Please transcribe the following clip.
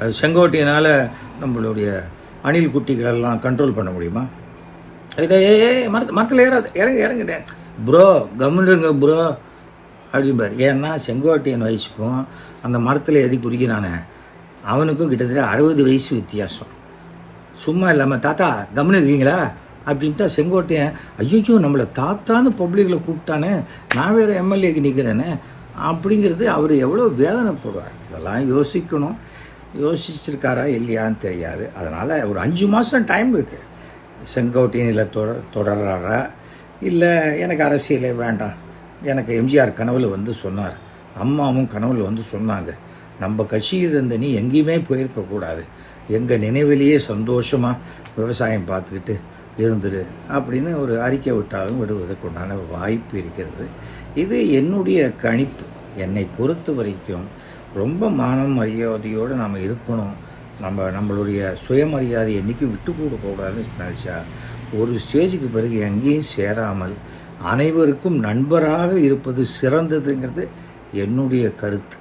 அது செங்கோட்டையினால் நம்மளுடைய அணில் குட்டிகளெல்லாம் கண்ட்ரோல் பண்ண முடியுமா? இதை மரத்தில் ஏறாது, இறங்கிட்டேன் ப்ரோ, கம்முன்னுங்க ப்ரோ அப்படிம்பார். ஏன்னா செங்கோட்டையன் வயசுக்கும் அந்த மரத்தில் எதி குறிக்கிறானே அவனுக்கும் கிட்டத்தட்ட 60 வயசு வித்தியாசம். சும்மா இல்லாமல் தாத்தா கம்முன்னு இருக்கீங்களா அப்படின்ட்டா செங்கோட்டையன் ஐயோ நம்மளை தாத்தான்னு பப்ளிக்கில் கூப்பிட்டானே, நான் வேறு எம்எல்ஏக்கு நிற்கிறேனே அப்படிங்கிறது அவர் எவ்வளோ வேதனைப்படுவார். இதெல்லாம் யோசிக்கணும். யோசிச்சிருக்காரா இல்லையான்னு தெரியாது. அதனால் ஒரு 5 மாதம் டைம் இருக்குது. செங்கோட்டையனில் தொடர்றாரா இல்லை எனக்கு அரசியலே வேண்டாம். எனக்கு எம்ஜிஆர் கனவுல வந்து சொன்னார், அம்மாவும் கனவுல வந்து சொன்னாங்க, நம்ம கட்சியில் இருந்த நீ எங்கேயுமே போயிருக்கக்கூடாது, எங்கள் நினைவிலேயே சந்தோஷமாக விவசாயம் பார்த்துக்கிட்டு இருந்துரு அப்படின்னு ஒரு அறிக்கை விட்டாலும் விடுவதற்கு உண்டான வாய்ப்பு இருக்கிறது. இது என்னுடைய கணிப்பு. என்னை பொறுத்த வரைக்கும் ரொம்ப மானம் மரியாதையோடு நாம் இருக்கணும். நம்மளுடைய சுயமரியாதை என்றைக்கு விட்டு கொடுக்கக்கூடாதுன்னு நினச்சா ஒரு ஸ்டேஜுக்கு பிறகு எங்கேயும் சேராமல் அனைவருக்கும் நண்பராக இருப்பது சிறந்ததுங்கிறது என்னுடைய கருத்து.